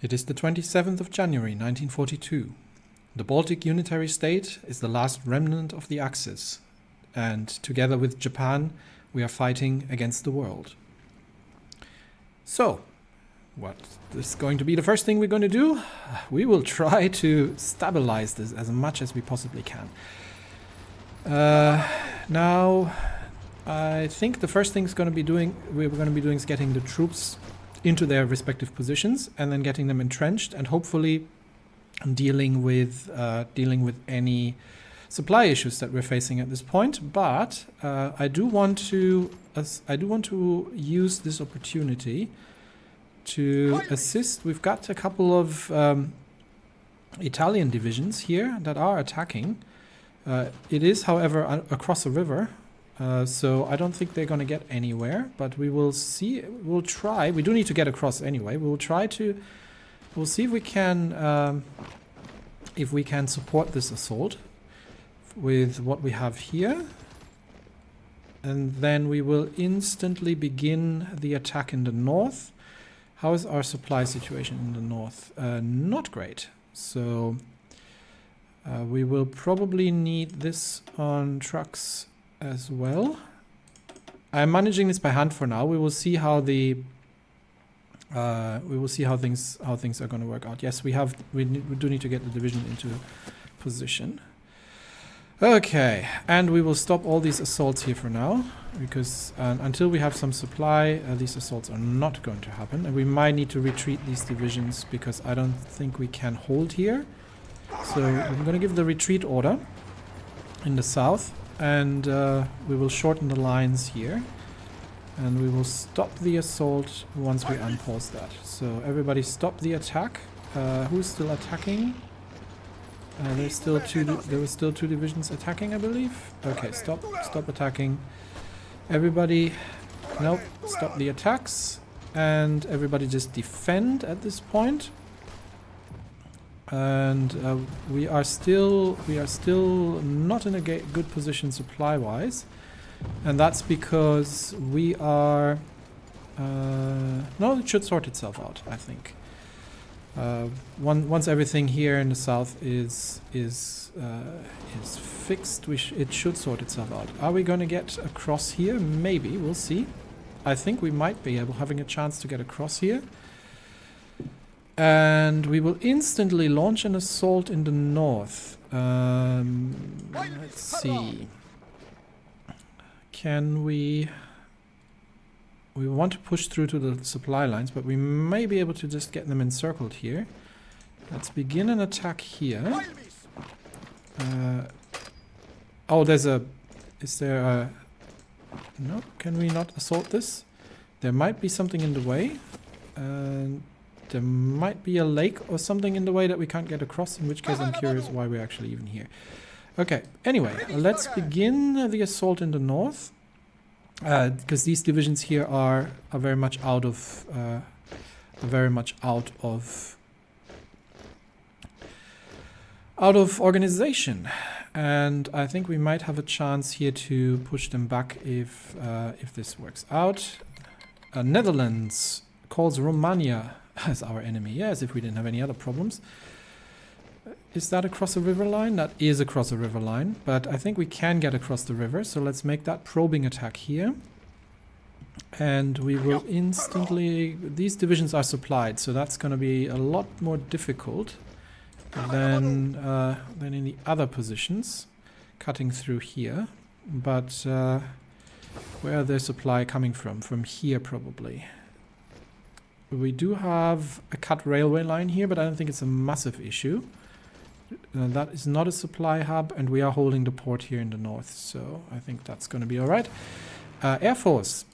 It is the 27th of January 1942. The Baltic Unitary State is the last remnant of the Axis, and together with Japan, we are fighting against the world. So, what is going to be the first thing we're going to do? We will try to stabilize this as much as we possibly can. Now, I think the first thing we're going to be doing is getting the troops into their respective positions and then getting them entrenched and hopefully dealing with any supply issues that we're facing at this point. But I do want to use this opportunity to assist. We've got a couple of Italian divisions here that are attacking. It is, however, across a river. So I don't think they're going to get anywhere, but we will see. We'll try. We do need to get across anyway. We'll see if we can support this assault with what we have here. And then we will instantly begin the attack in the north. How is our supply situation in the north? Not great. So we will probably need this on trucks as well. I'm managing this by hand for now. We will see how things are going to work out. Yes, we do need to get the division into position. Okay, and we will stop all these assaults here for now, because until we have some supply, these assaults are not going to happen, and we might need to retreat these divisions because I don't think we can hold here. So I'm going to give the retreat order in the south. And we will shorten the lines here, and we will stop the assault once we unpause that. So everybody stop the attack. Who's still attacking? There were still two divisions attacking, I believe. Okay, stop attacking. Everybody, nope, stop the attacks, and everybody just defend at this point. And we are still not in a good position supply-wise, and that's because we are. No, it should sort itself out, I think. Once everything here in the south is fixed, it should sort itself out. Are we going to get across here? Maybe, we'll see. I think we might be having a chance to get across here. And we will instantly launch an assault in the north. Let's see. Can we... We want to push through to the supply lines, but we may be able to just get them encircled here. Let's begin an attack here. Oh, there's a... Is there a... No, can we not assault this? There might be something in the way. And... There might be a lake or something in the way that we can't get across, in which case I'm curious why we're actually even here. Okay, anyway, let's begin the assault in the north. Because these divisions here are very much out of organization, and I think we might have a chance here to push them back if this works out. Netherlands calls Romania as our enemy. Yes, if we didn't have any other problems. Is that across a river line? That is across a river line, but I think we can get across the river, so let's make that probing attack here. And we will instantly... These divisions are supplied, so that's going to be a lot more difficult than in the other positions, cutting through here. But where are their supply coming from? From here, probably. We do have a cut railway line here, but I don't think it's a massive issue. That is not a supply hub, and we are holding the port here in the north, so I think that's going to be alright. Air Force.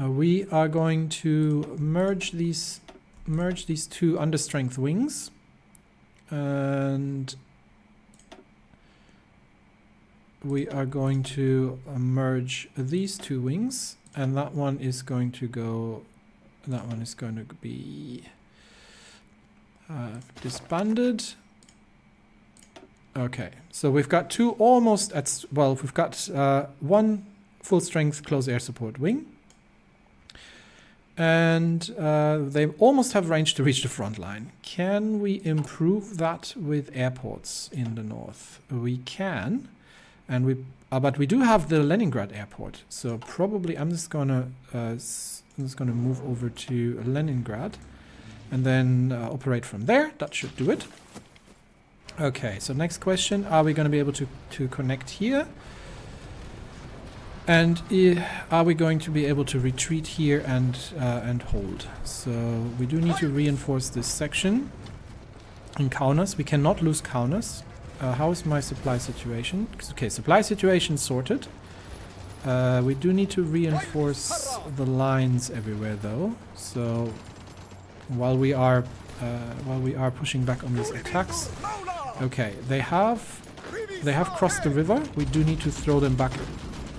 We are going to merge these two understrength wings, and we are going to merge these two wings, and that one is going to go... That one is going to be disbanded. Okay, so we've got two almost at... Well, we've got one full-strength close air support wing. And they almost have range to reach the front line. Can we improve that with airports in the north? We can, and but we do have the Leningrad airport. So probably I'm just gonna move over to Leningrad, and then operate from there. That should do it. Okay. So next question: are we going to be able to connect here? And are we going to be able to retreat here and hold? So we do need to reinforce this section in Kaunas. We cannot lose Kaunas. How is my supply situation? Okay, supply situation sorted. We do need to reinforce the lines everywhere though. So while we are pushing back on these attacks, okay, they have crossed the river. We do need to throw them back.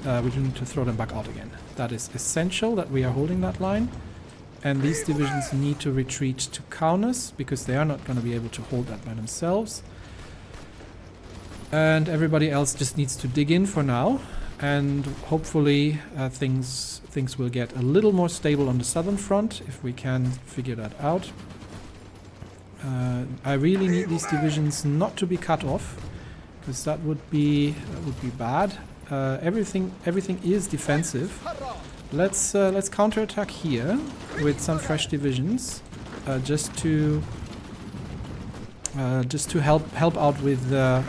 We do need to throw them back out again. That is essential that we are holding that line. And these divisions need to retreat to Kaunas because they are not going to be able to hold that by themselves. And everybody else just needs to dig in for now. And hopefully things will get a little more stable on the southern front if we can figure that out. I really need these divisions not to be cut off because that would be bad. Everything is defensive. Let's counterattack here with some fresh divisions, just to help out with the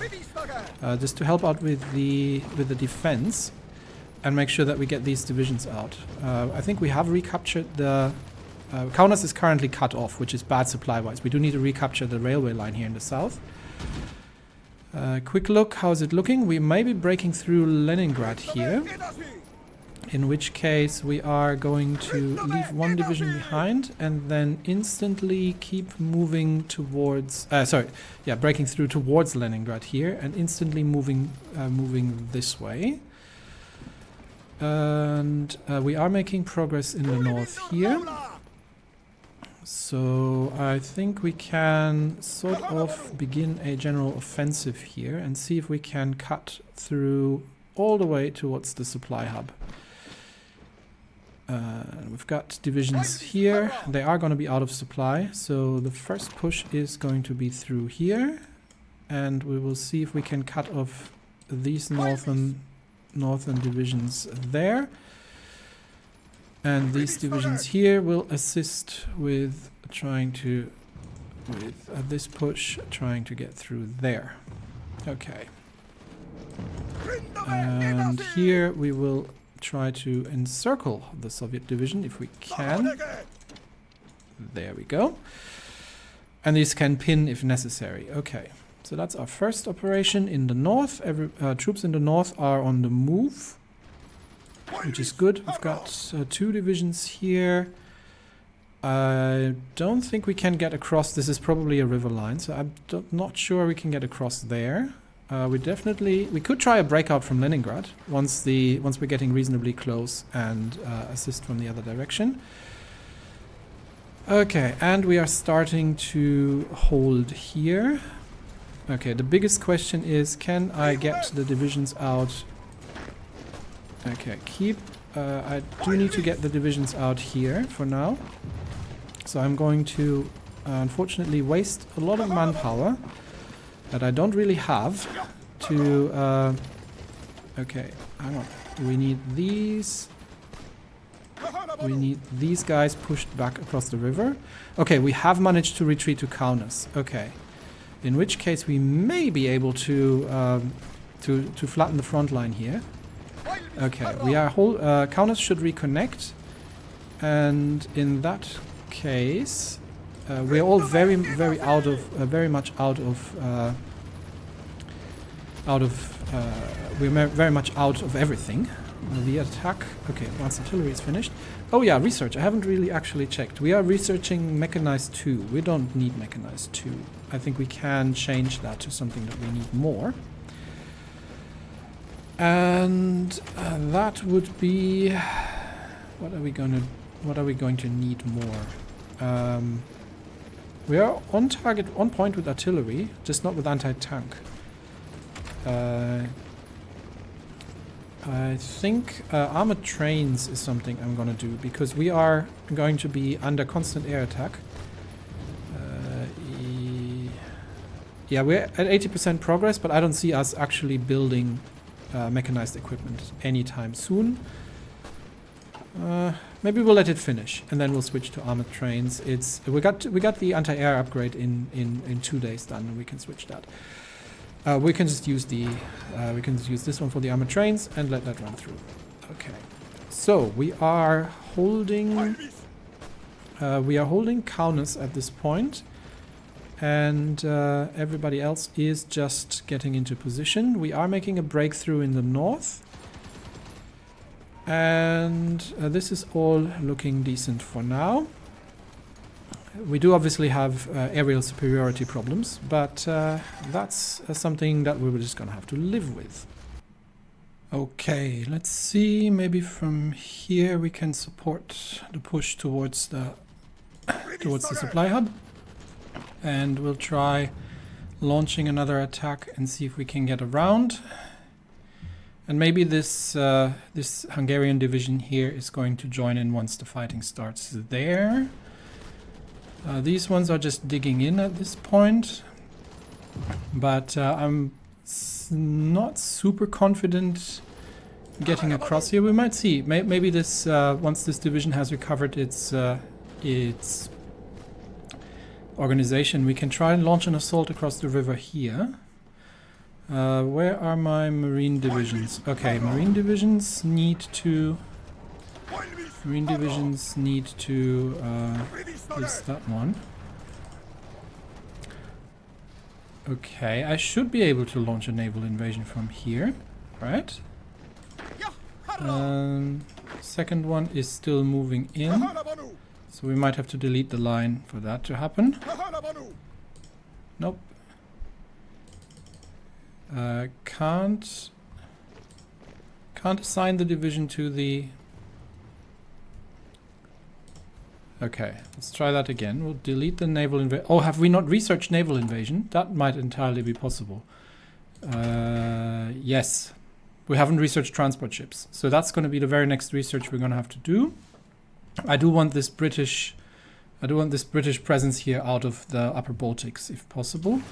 defense and make sure that we get these divisions out. I think we have recaptured the Kaunas is currently cut off, which is bad supply-wise. We do need to recapture the railway line here in the south. Quick look, how's it looking? We may be breaking through Leningrad here, in which case we are going to leave one division behind and then instantly keep moving towards, breaking through towards Leningrad here and instantly moving this way. And we are making progress in the north here. So I think we can sort of begin a general offensive here and see if we can cut through all the way towards the supply hub. We've got divisions here. They are going to be out of supply. So the first push is going to be through here. And we will see if we can cut off these northern divisions there. And these divisions here will assist with trying to, this push, trying to get through there. Okay. And here we will try to encircle the Soviet division if we can. There we go. And these can pin if necessary. Okay. So that's our first operation in the north. Troops in the north are on the move, which is good. We've got 2 divisions here. I don't think we can get across. This is probably a river line, so I'm not sure we can get across there. We could try a breakout from Leningrad once we're getting reasonably close and assist from the other direction. Okay, and we are starting to hold here. Okay, the biggest question is, can I get the divisions out? Okay, I do need to get the divisions out here for now. So I'm going to, unfortunately, waste a lot of manpower that I don't really have to... okay, hang on. We need these... We need these guys pushed back across the river. Okay, we have managed to retreat to Kaunas. Okay. In which case we may be able to flatten the front line here. Okay, we are Kaunas should reconnect, and in that case, we're all very much out of we're very much out of everything. The attack. Okay, advanced artillery is finished. Oh yeah, research. I haven't really actually checked. We are researching mechanized 2. We don't need mechanized 2. I think we can change that to something that we need more. And that would be, what are we going to need more? We are on target, on point with artillery, just not with anti-tank. I think armored trains is something I'm gonna do, because we are going to be under constant air attack. Yeah, we're at 80% progress, but I don't see us actually building mechanized equipment anytime soon. Maybe we'll let it finish, and then we'll switch to armored trains. We got the anti-air upgrade in 2 days done, and we can switch that. We can just use this one for the armored trains and let that run through. Okay, so we are holding Kaunas at this point, and everybody else is just getting into position. We are making a breakthrough in the north, and this is all looking decent for now. We do obviously have aerial superiority problems, but that's something that we were just gonna have to live with. Okay, let's see, maybe from here we can support the push towards the supply hub. And we'll try launching another attack and see if we can get around. And maybe this this Hungarian division here is going to join in once the fighting starts there. These ones are just digging in at this point, but I'm not super confident getting across here. We might see. Maybe this once this division has recovered its organization, we can try and launch an assault across the river here. Where are my marine divisions? Okay, marine divisions need to place that one. Okay, I should be able to launch a naval invasion from here, right? Second one is still moving in, so we might have to delete the line for that to happen. Nope. Can't assign the division to the... Okay, let's try that again. We'll delete the naval invasion. Oh, have we not researched naval invasion? That might entirely be possible. Yes. We haven't researched transport ships. So that's going to be the very next research we're going to have to do. I do want this British presence here out of the Upper Baltics if possible.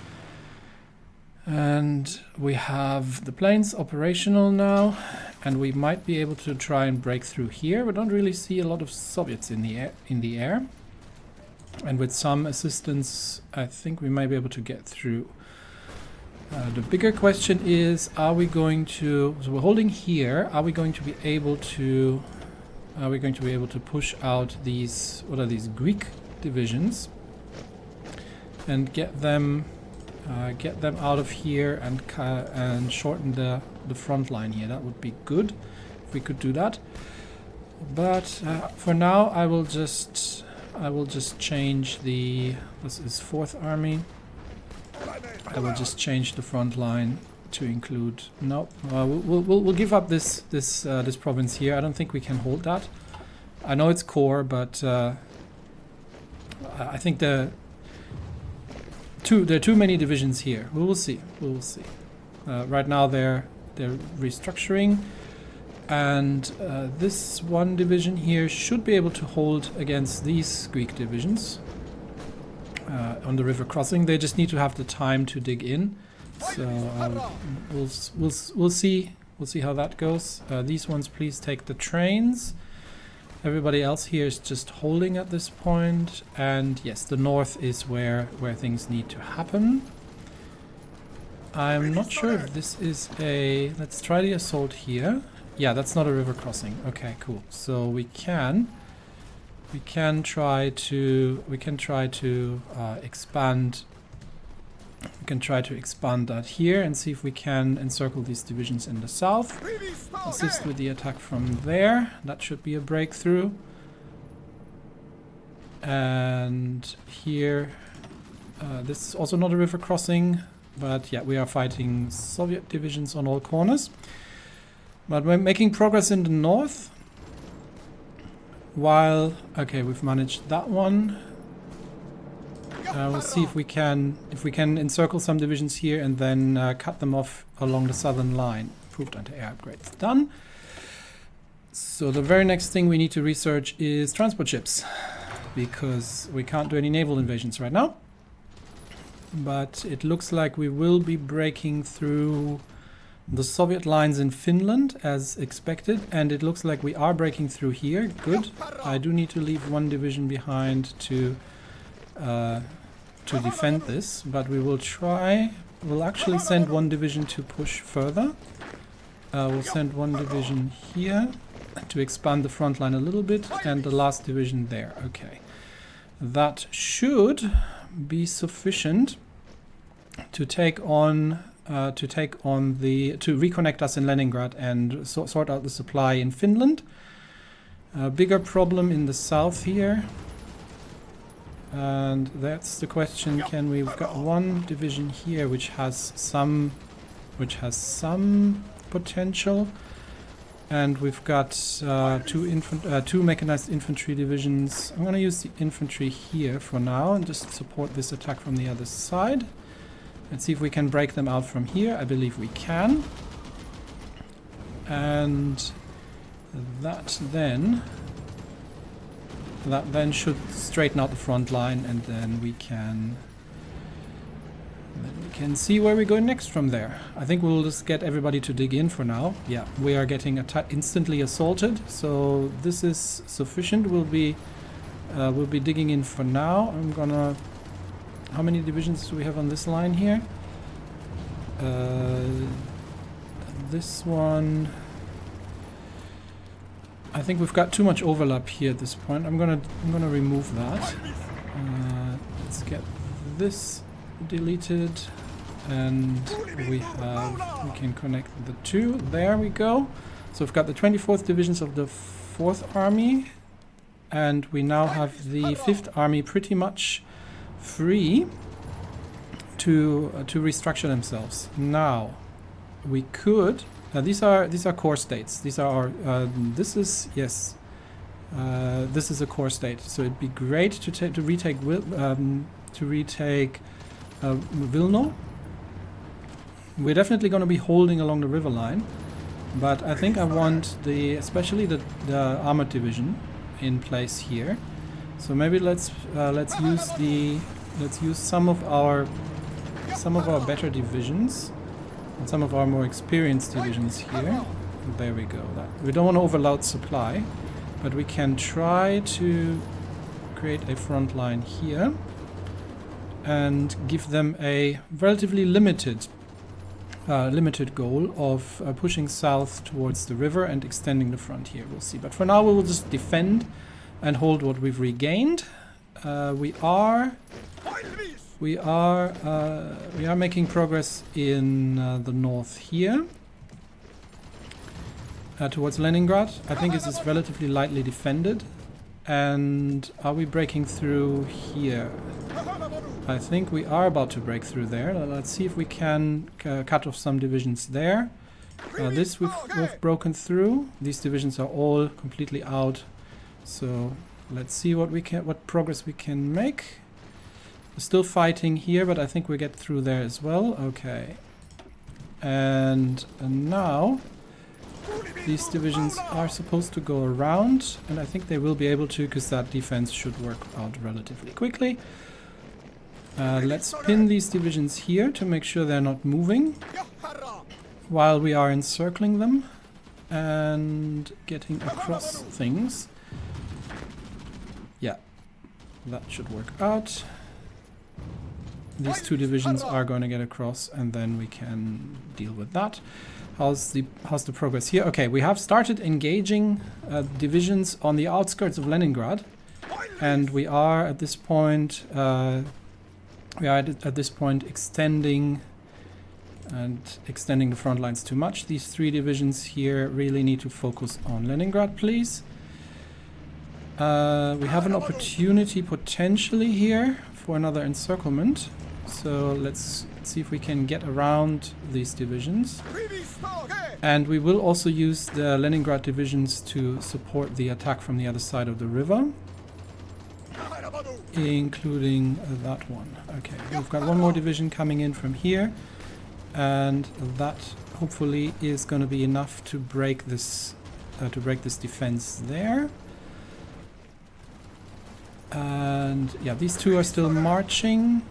And we have the planes operational now, and we might be able to try and break through here. We don't really see a lot of Soviets in the air. And with some assistance, I think we might be able to get through. The bigger question is, are we going to... So we're holding here. Are we going to be able to push out these... What are these? Greek divisions. And get them out of here and shorten the front line here. That would be good if we could do that. But for now, I will just change the... This is 4th Army. I will just change the front line to include... No, we'll give up this province here. I don't think we can hold that. I know it's core, but I think there are too many divisions here. We will see. We will see. Right now they're restructuring, and this one division here should be able to hold against these Greek divisions on the river crossing. They just need to have the time to dig in. So we'll see. We'll see how that goes. These ones, please take the trains. Everybody else here is just holding at this point, and yes, the north is where things need to happen. I'm not sure if this is a... Let's try the assault here. Yeah, that's not a river crossing. Okay, cool. So we can try to expand. We can try to expand that here and see if we can encircle these divisions in the south. Assist with the attack from there. That should be a breakthrough. And here, this is also not a river crossing, but yeah, we are fighting Soviet divisions on all corners. But we're making progress in the north. While, okay, we've managed that one. We'll see if we can encircle some divisions here and then cut them off along the southern line. Improved anti-air upgrades done. So the very next thing we need to research is transport ships, because we can't do any naval invasions right now. But it looks like we will be breaking through the Soviet lines in Finland as expected, and it looks like we are breaking through here. Good. I do need to leave one division behind to defend this, but we will try. We'll actually send one division to push further. We'll send one division here to expand the front line a little bit, and the last division there. Okay, that should be sufficient to take on to reconnect us in Leningrad and sort out the supply in Finland. A bigger problem in the south here, and that's the question. Can we've got one division here which has some potential, and we've got two mechanized infantry divisions. I'm going to use the infantry here for now and just support this attack from the other side. Let's see if we can break them out from here. I believe we can. And that then should straighten out the front line, and then we can see where we go next from there. I think we'll just get everybody to dig in for now. Yeah, we are getting instantly assaulted, so this is sufficient. We'll be digging in for now. I'm gonna. How many divisions do we have on this line here? This one. I think we've got too much overlap here at this point. I'm gonna remove that. Let's get this deleted, and we can connect the two. There we go. So we've got the 24th divisions of the 4th Army, and we now have the 5th Army pretty much free to restructure themselves. Now we could. These are core states. These are our. This is a core state. So it'd be great to retake Vilno. We're definitely going to be holding along the river line, but I think I want especially the armored division in place here. So maybe let's use some of our better divisions and some of our more experienced divisions here. There we go. We don't want to overload supply, but we can try to create a front line here and give them a relatively limited goal of pushing south towards the river and extending the front here. We'll see. But for now, we will just defend and hold what we've regained. We are making progress in the north here towards Leningrad. I think it is relatively lightly defended. And are we breaking through here? I think we are about to break through there. Let's see if we can cut off some divisions there. This we've broken through. These divisions are all completely out. So let's see what progress we can make. We're still fighting here, but I think we get through there as well. Okay. And now these divisions are supposed to go around, and I think they will be able to, because that defense should work out relatively quickly. Let's pin these divisions here to make sure they're not moving while we are encircling them and getting across things. Yeah, that should work out. These two divisions are going to get across, and then we can deal with that. How's the progress here? Okay, we have started engaging divisions on the outskirts of Leningrad, and we are at this point extending the front lines too much. These three divisions here really need to focus on Leningrad, please. We have an opportunity potentially here for another encirclement, so let's see if we can get around these divisions. And we will also use the Leningrad divisions to support the attack from the other side of the river, including that one. Okay, we've got one more division coming in from here, and that hopefully is going to be enough to break this defense there. And yeah, these two are still marching.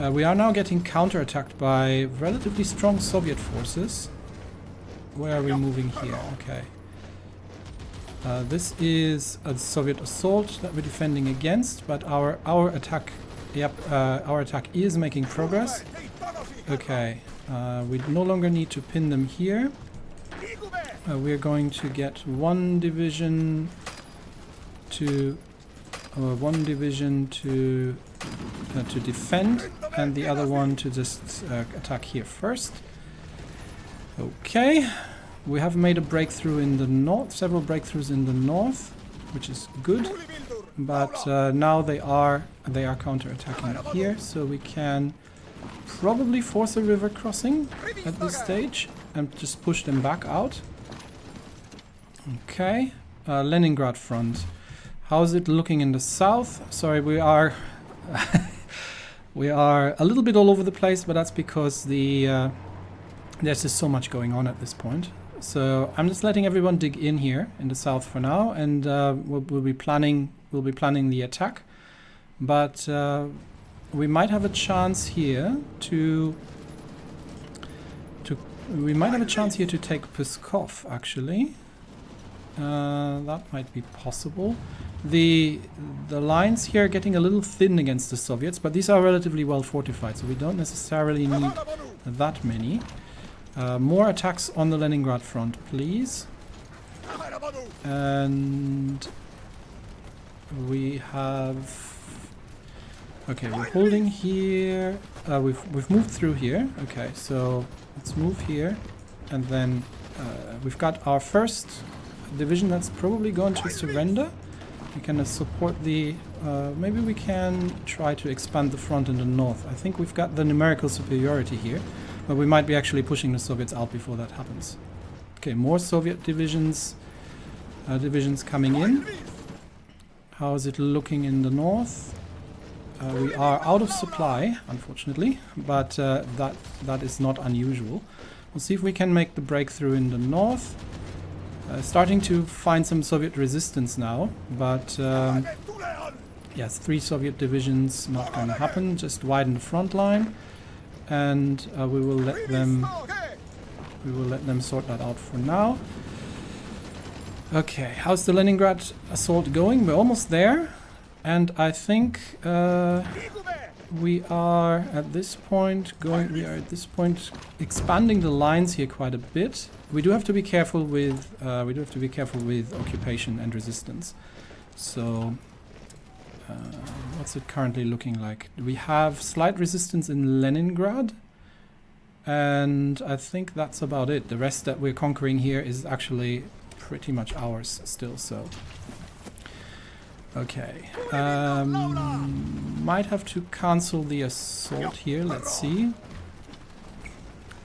We are now getting counterattacked by relatively strong Soviet forces. Where are we moving here? Okay. This is a Soviet assault that we're defending against, but our attack, our attack is making progress. Okay, we no longer need to pin them here. We're going to get one division to defend, and the other one to just attack here first. Okay, we have made a breakthrough in the north, several breakthroughs in the north, which is good. But now they are counter-attacking here, so we can probably force a river crossing at this stage and just push them back out. Okay, Leningrad front. How's it looking in the south? Sorry, we are we are a little bit all over the place, but that's because there's just so much going on at this point. So I'm just letting everyone dig in here in the south for now, and we'll be planning the attack. But we might have a chance here to take Pskov, actually. That might be possible. The lines here are getting a little thin against the Soviets, but these are relatively well fortified, so we don't necessarily need that many. More attacks on the Leningrad front, please. And we have... Okay, we're holding here. We've moved through here. Okay, so let's move here. And then we've got our first division that's probably going to surrender. We can support the... maybe we can try to expand the front in the north. I think we've got the numerical superiority here. But we might be actually pushing the Soviets out before that happens. Okay, more Soviet divisions coming in. How is it looking in the north? We are out of supply, unfortunately, but that is not unusual. We'll see if we can make the breakthrough in the north. Starting to find some Soviet resistance now, but yes, 3 Soviet divisions not going to happen. Just widen the front line. And we will let them sort that out for now. Okay, how's the Leningrad assault going? We're almost there, and I think we are at this point expanding the lines here quite a bit. We do have to be careful with occupation and resistance. So. What's it currently looking like? We have slight resistance in Leningrad, and I think that's about it. The rest that we're conquering here is actually pretty much ours still, so... Okay. Might have to cancel the assault here, let's see.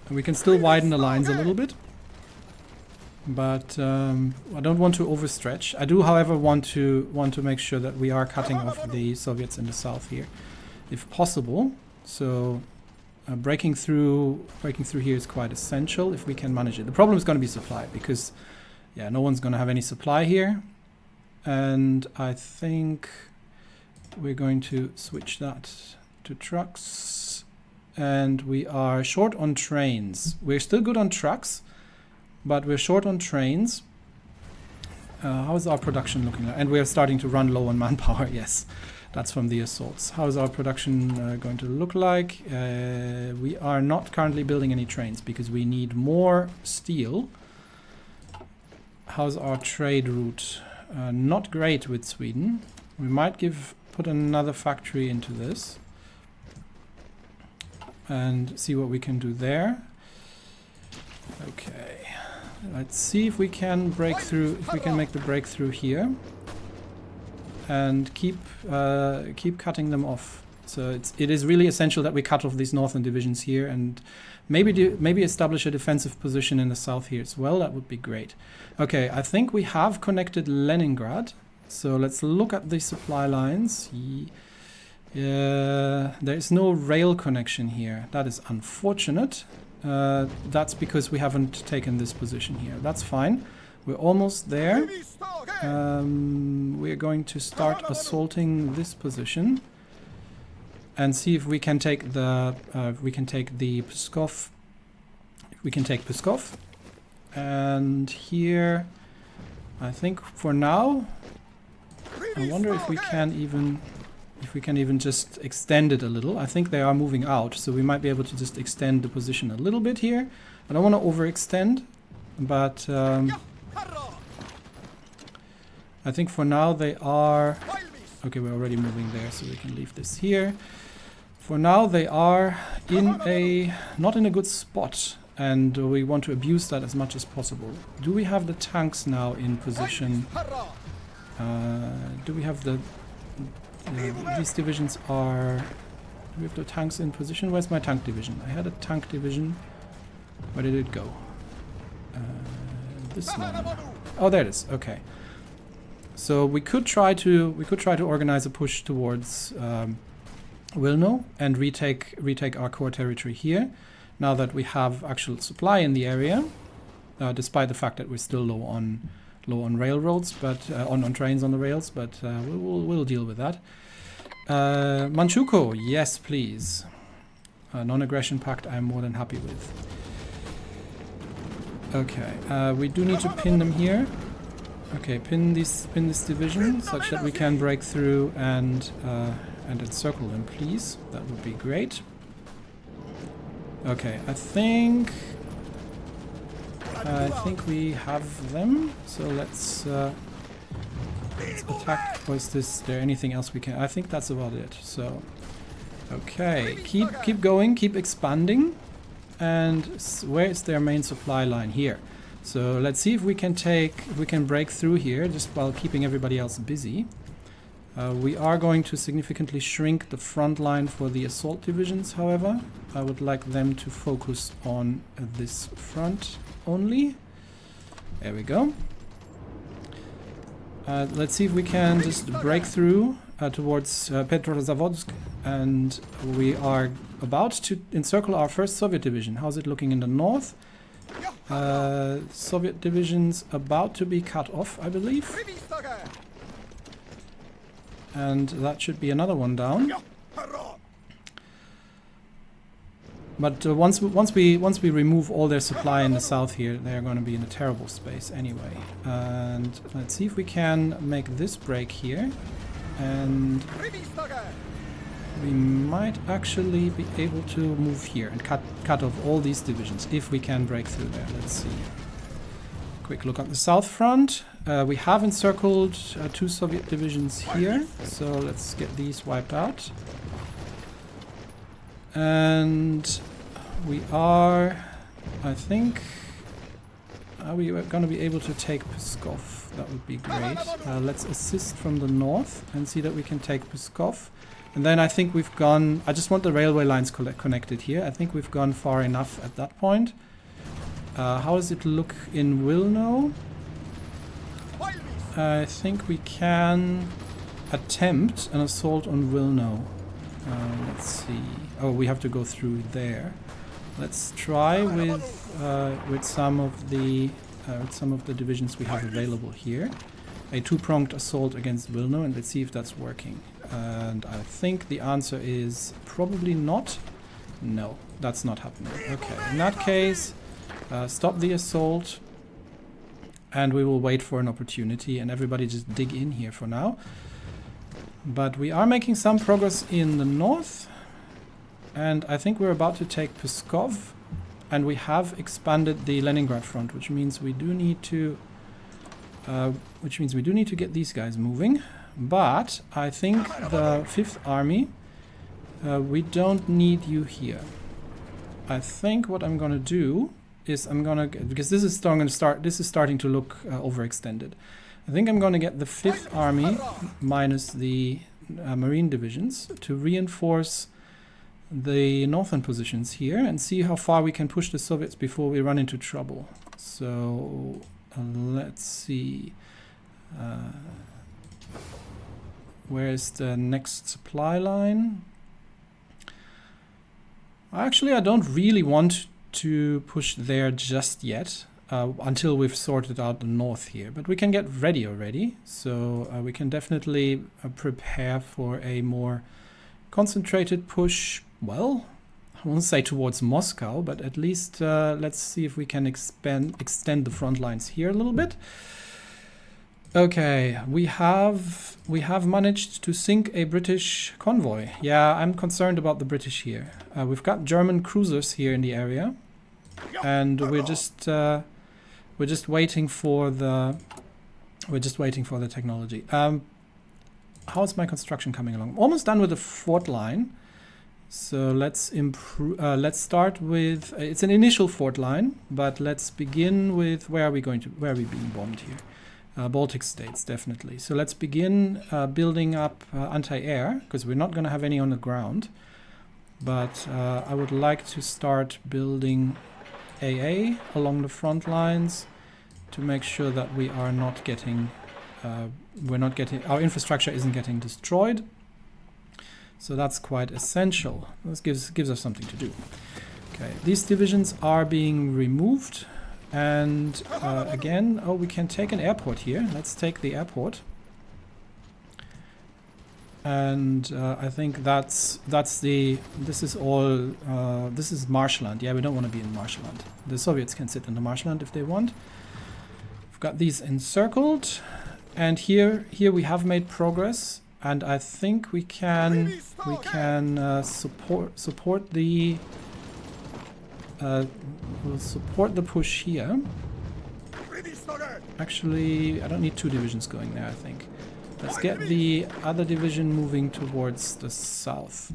And we can still widen the lines a little bit. But I don't want to overstretch. I do, however, want to make sure that we are cutting off the Soviets in the south here, if possible. So breaking through here is quite essential if we can manage it. The problem is going to be supply, because yeah, no one's going to have any supply here, and I think we're going to switch that to trucks, and we are short on trains. We're still good on trucks. But we're short on trains. How is our production looking like? And we're starting to run low on manpower, yes. That's from the assaults. How is our production going to look like? We are not currently building any trains because we need more steel. How's our trade route? Not great with Sweden. We might put another factory into this. And see what we can do there. Okay. Let's see if we can break through, if we can make the breakthrough here, and keep cutting them off. So it is really essential that we cut off these northern divisions here, and maybe establish a defensive position in the south here as well. That would be great. Okay, I think we have connected Leningrad. So let's look at the supply lines. There is no rail connection here. That is unfortunate. That's because we haven't taken this position here. That's fine. We're almost there. We're going to start assaulting this position and see if we can take the Pskov. We can take Pskov. And here, I think for now, I wonder if we can even just extend it a little. I think they are moving out, so we might be able to just extend the position a little bit here. I don't want to overextend, but I think for now they are... Okay, we're already moving there, so we can leave this here. For now they are not in a good spot, and we want to abuse that as much as possible. Do we have the tanks now in position? Do we have the... these divisions are... Do we have the tanks in position? Where's my tank division? I had a tank division. Where did it go? This one. Oh, there it is. Okay. So we could try to organize a push towards Wilno and retake our core territory here. Now that we have actual supply in the area, despite the fact that we're still low on railroads, but on trains on the rails, but we'll deal with that. Manchukuo, yes, please. Non-aggression pact, I'm more than happy with. Okay, we do need to pin them here. Okay, pin this division such that we can break through and encircle them, please. That would be great. Okay, I think we have them. So let's attack. Or is there anything else we can? I think that's about it. So, okay, keep going, keep expanding. And where is their main supply line? Here. So let's see if we can break through here just while keeping everybody else busy. We are going to significantly shrink the front line for the assault divisions, however. I would like them to focus on this front only. There we go. Let's see if we can just break through towards Petrozavodsk, and we are about to encircle our first Soviet division. How's it looking in the north? Soviet division's about to be cut off, I believe. And that should be another one down. But once we remove all their supply in the south here, they are going to be in a terrible space anyway. And let's see if we can make this break here. And we might actually be able to move here and cut off all these divisions if we can break through there. Let's see. Quick look at the south front. We have encircled 2 Soviet divisions here, so let's get these wiped out. And we are, I think, are we going to be able to take Pskov? That would be great. Let's assist from the north and see that we can take Pskov. And then I think we've gone, I just want the railway lines connected here. I think we've gone far enough at that point. How does it look in Wilno? I think we can attempt an assault on Wilno. Let's see. Oh, we have to go through there. Let's try with some of the divisions we have available here. A two-pronged assault against Wilno, and let's see if that's working. And I think the answer is probably not. No, that's not happening. Okay, in that case, stop the assault, and we will wait for an opportunity, and everybody just dig in here for now. But we are making some progress in the north, and I think we're about to take Pskov, and we have expanded the Leningrad front, which means we do need to get these guys moving. But I think the 5th Army, we don't need you here. I think what I'm gonna do is because this is starting to look overextended. I think I'm gonna get the 5th Army minus the Marine divisions to reinforce the northern positions here and see how far we can push the Soviets before we run into trouble. So let's see. Where is the next supply line? Actually, I don't really want to push there just yet until we've sorted out the north here. But we can get ready already. So we can definitely prepare for a more concentrated push. Well, I won't say towards Moscow, but at least let's see if we can extend the front lines here a little bit. Okay, we have managed to sink a British convoy. Yeah, I'm concerned about the British here. We've got German cruisers here in the area, and we're just waiting for the technology. How's my construction coming along? Almost done with the fort line. So let's improve. Let's start with. It's an initial fort line, but let's begin with where are we being bombed here? Baltic states, definitely. So let's begin building up anti-air, because we're not going to have any on the ground. But I would like to start building AA along the front lines to make sure that we are not getting, our infrastructure isn't getting destroyed. So that's quite essential. This gives us something to do. Okay, these divisions are being removed. And again, oh, we can take an airport here. Let's take the airport. And I think this is marshland. Yeah, we don't want to be in marshland. The Soviets can sit in the marshland if they want. We've got these encircled. And here we have made progress. And I think we can support the we'll support the push here. Actually, I don't need two divisions going there, I think. Let's get the other division moving towards the south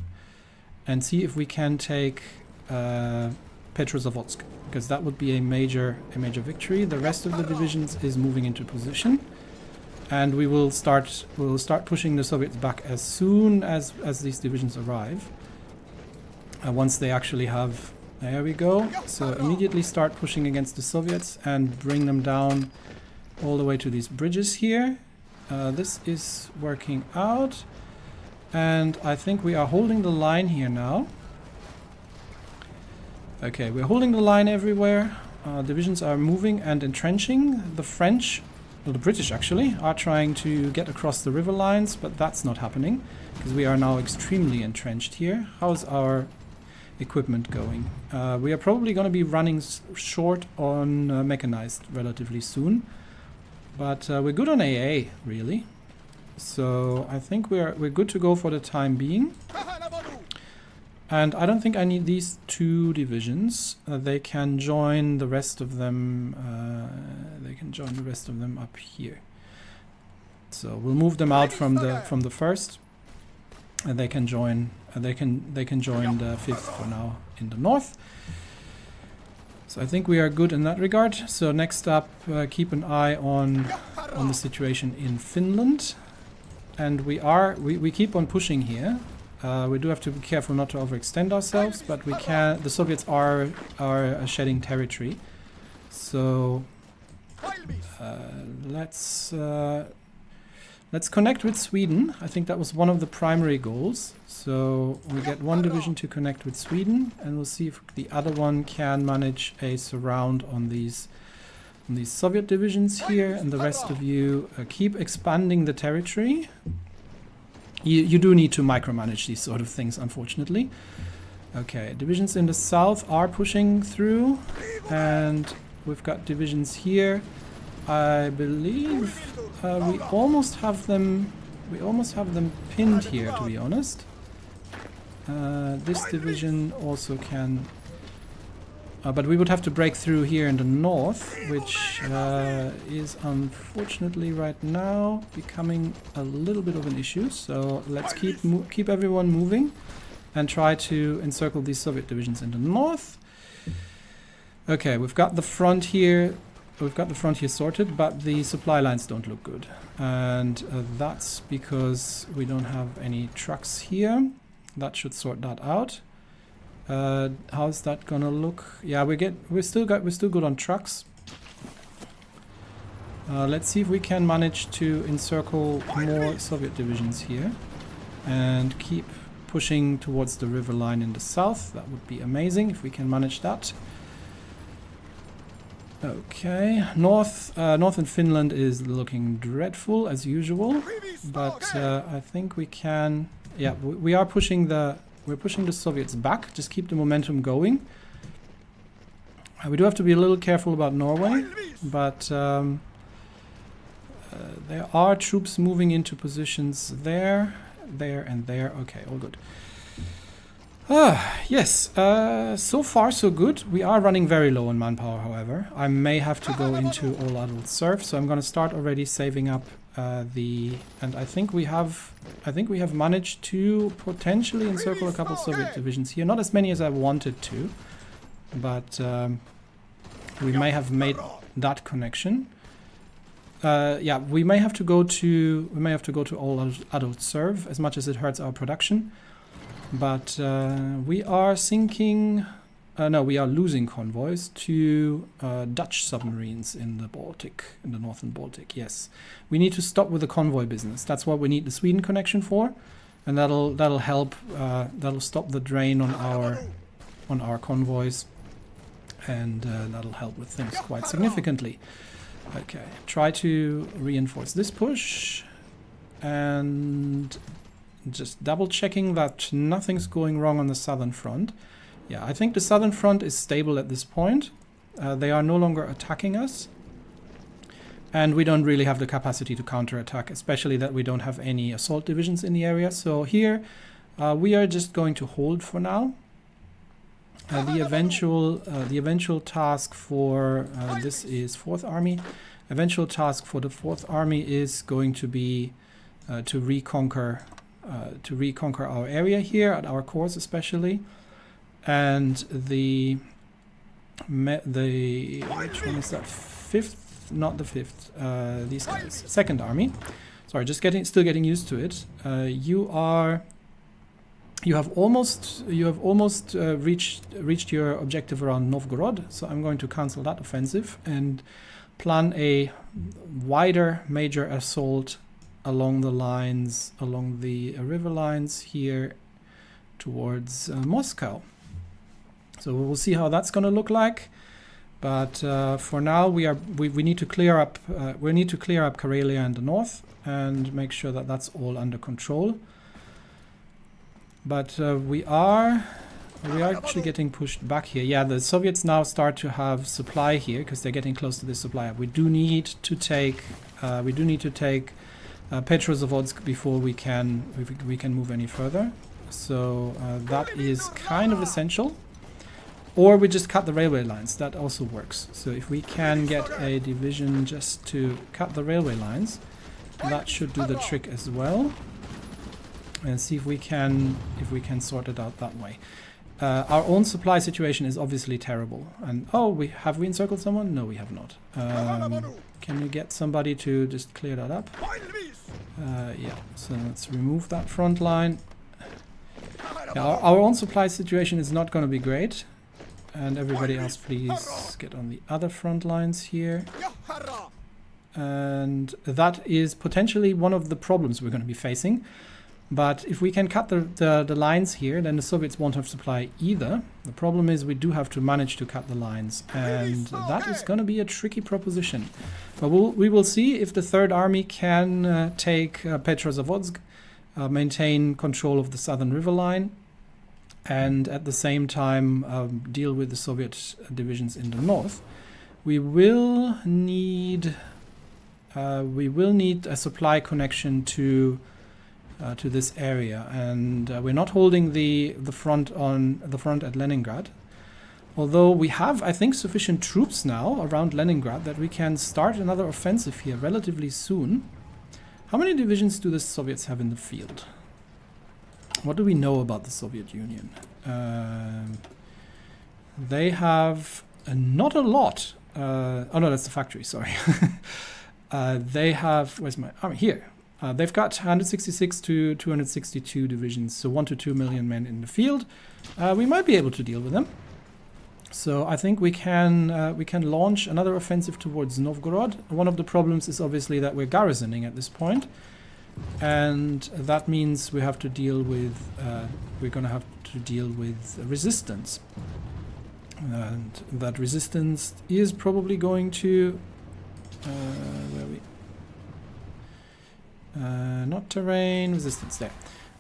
and see if we can take Petrozavodsk, because that would be a major victory. The rest of the divisions is moving into position, and we'll start pushing the Soviets back as soon as these divisions arrive. Once they actually have. There we go. So immediately start pushing against the Soviets and bring them down all the way to these bridges here. This is working out. And I think we are holding the line here now. Okay, we're holding the line everywhere. Divisions are moving and entrenching. The French, well, the British actually, are trying to get across the river lines, but that's not happening because we are now extremely entrenched here. How's our equipment going? We are probably going to be running short on mechanized relatively soon, but we're good on AA really, so I think we're good to go for the time being. And I don't think I need these two divisions. They can join the rest of them. Up here. So we'll move them out from the first, and they can join. They can join the 5th for now in the north. So I think we are good in that regard. So next up, keep an eye on the situation in Finland, and we keep on pushing here. We do have to be careful not to overextend ourselves, but we can. The Soviets are shedding territory. So let's connect with Sweden. I think that was one of the primary goals. So we get one division to connect with Sweden, and we'll see if the other one can manage a surround on these Soviet divisions here. And the rest of you keep expanding the territory. You do need to micromanage these sort of things, unfortunately. Okay, divisions in the south are pushing through, and we've got divisions here. I believe we almost have them pinned here, to be honest. This division also can, but we would have to break through here in the north, which is unfortunately right now becoming a little bit of an issue. So let's keep everyone moving and try to encircle these Soviet divisions in the north. Okay, we've got the front here. We've got the front here sorted, but the supply lines don't look good, and that's because we don't have any trucks here. That should sort that out. How's that gonna look? Yeah, we're still good on trucks. Let's see if we can manage to encircle more Soviet divisions here and keep pushing towards the river line in the south. That would be amazing if we can manage that. Okay, northern Finland is looking dreadful as usual, but I think we can. Yeah, we are pushing we're pushing the Soviets back. Just keep the momentum going. We do have to be a little careful about Norway, but there are troops moving into positions there, and there. Okay, all good. Yes, so far so good. We are running very low on manpower, however. I may have to go into all adult serf, so I'm going to start already saving up and I think we have managed to potentially encircle a couple Soviet divisions here. Not as many as I wanted to, but we may have made that connection. Yeah, we may have to go to all adult serf, as much as it hurts our production. But we are sinking. No, we are losing convoys to Dutch submarines in the Baltic, in the northern Baltic. Yes, we need to stop with the convoy business. That's what we need the Sweden connection for, and that'll help. That'll stop the drain on our convoys, and that'll help with things quite significantly. Okay, try to reinforce this push, and just double checking that nothing's going wrong on the southern front. Yeah, I think the southern front is stable at this point. They are no longer attacking us, and we don't really have the capacity to counterattack, especially that we don't have any assault divisions in the area. So here we are just going to hold for now. The eventual task for this is 4th Army. Eventual task for the 4th Army is going to be to reconquer our area here at our cores especially, and the which one is that? 5th, not the 5th. These guys, 2nd Army. Sorry, still getting used to it. You have almost reached your objective around Novgorod, so I'm going to cancel that offensive and plan a wider major assault along the lines, along the river lines here towards Moscow. So we'll see how that's going to look like. But for now, we need to clear up. We need to clear up Karelia in the north and make sure that that's all under control. But we are actually getting pushed back here. Yeah, the Soviets now start to have supply here because they're getting close to this supply. We do need to take Petrozavodsk before we can move any further. So that is kind of essential. Or we just cut the railway lines. That also works. So if we can get a division just to cut the railway lines, that should do the trick as well. And see if we can sort it out that way. Our own supply situation is obviously terrible. And have we encircled someone? No, we have not. Can we get somebody to just clear that up? Yeah. So let's remove that front line. Yeah, our own supply situation is not going to be great. And everybody else, please get on the other front lines here. And that is potentially one of the problems we're going to be facing. But if we can cut the lines here, then the Soviets won't have supply either. The problem is we do have to manage to cut the lines, and that is going to be a tricky proposition. But we will see if the 3rd Army can take Petrozavodsk, maintain control of the southern river line, and at the same time deal with the Soviet divisions in the north. We will need a supply connection to this area, and we're not holding the front at Leningrad. Although we have, I think, sufficient troops now around Leningrad that we can start another offensive here relatively soon. How many divisions do the Soviets have in the field? What do we know about the Soviet Union? They have not a lot. Oh no, that's the factory, sorry. They have, where's my army? Here. They've got 166 to 262 divisions, so 1 to 2 million men in the field. We might be able to deal with them. So I think we can launch another offensive towards Novgorod. One of the problems is obviously that we're garrisoning at this point, and that means we have to deal with we're going to have to deal with resistance, and that resistance is probably going to not terrain resistance there.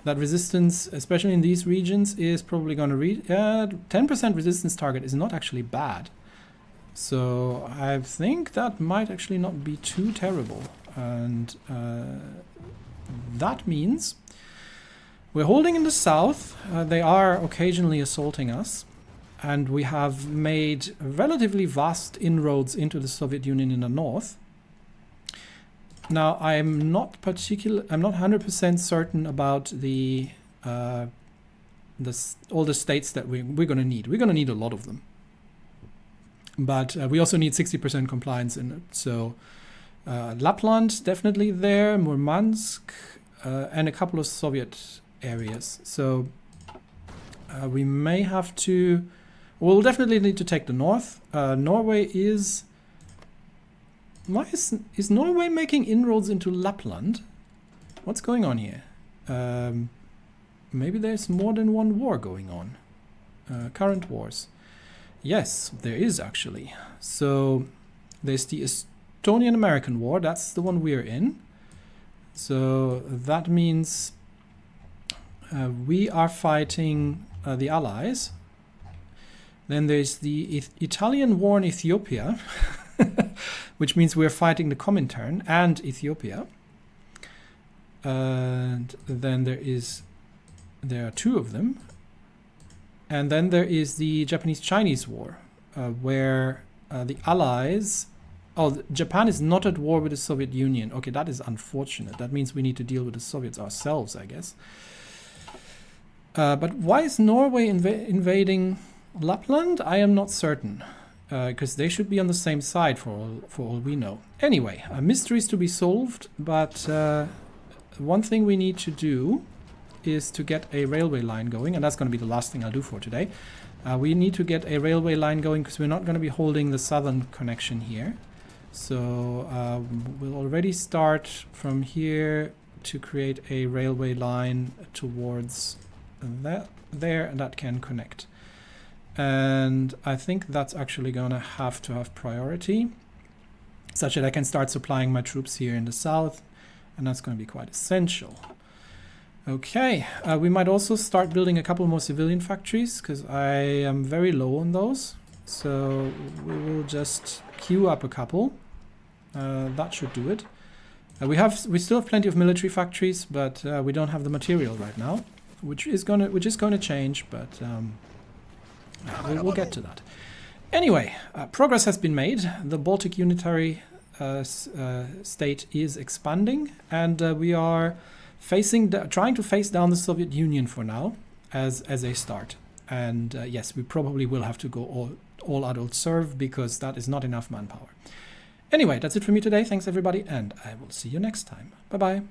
That resistance, especially in these regions, is probably going to reach 10% resistance target is not actually bad. So I think that might actually not be too terrible. And that means we're holding in the south. They are occasionally assaulting us. And we have made relatively vast inroads into the Soviet Union in the north. Now, I'm not 100% certain about all the states that we're going to need. We're going to need a lot of them. But we also need 60% compliance in it. So Lapland, definitely there, Murmansk, and a couple of Soviet areas. So we may have to... We'll definitely need to take the north. Norway is... Why is Norway making inroads into Lapland? What's going on here? Maybe there's more than one war going on. Current wars. Yes, there is actually. So there's the Estonian-American War. That's the one we're in. So that means we are fighting the Allies. Then there's the Italian War in Ethiopia. Which means we're fighting the Comintern and Ethiopia. And then there are two of them. And then there is the Japanese-Chinese War, where the Allies... Oh, Japan is not at war with the Soviet Union. Okay, that is unfortunate. That means we need to deal with the Soviets ourselves, I guess. But why is Norway invading Lapland? I am not certain. Because they should be on the same side for all we know. Anyway, mysteries to be solved, but one thing we need to do is to get a railway line going, and that's going to be the last thing I'll do for today. We need to get a railway line going because we're not going to be holding the southern connection here. So we'll already start from here to create a railway line towards there, and that can connect. And I think that's actually going to have priority, such that I can start supplying my troops here in the south, and that's going to be quite essential. Okay, we might also start building a couple more civilian factories, because I am very low on those. So we will just queue up a couple. That should do it. We still have plenty of military factories, but we don't have the material right now, which is going to change, but... we'll get to that. Anyway, progress has been made. The Baltic Unitary state is expanding, and we are trying to face down the Soviet Union for now as a start. And yes, we probably will have to go all adult serve because that is not enough manpower. Anyway, that's it for me today. Thanks everybody, and I will see you next time. Bye bye.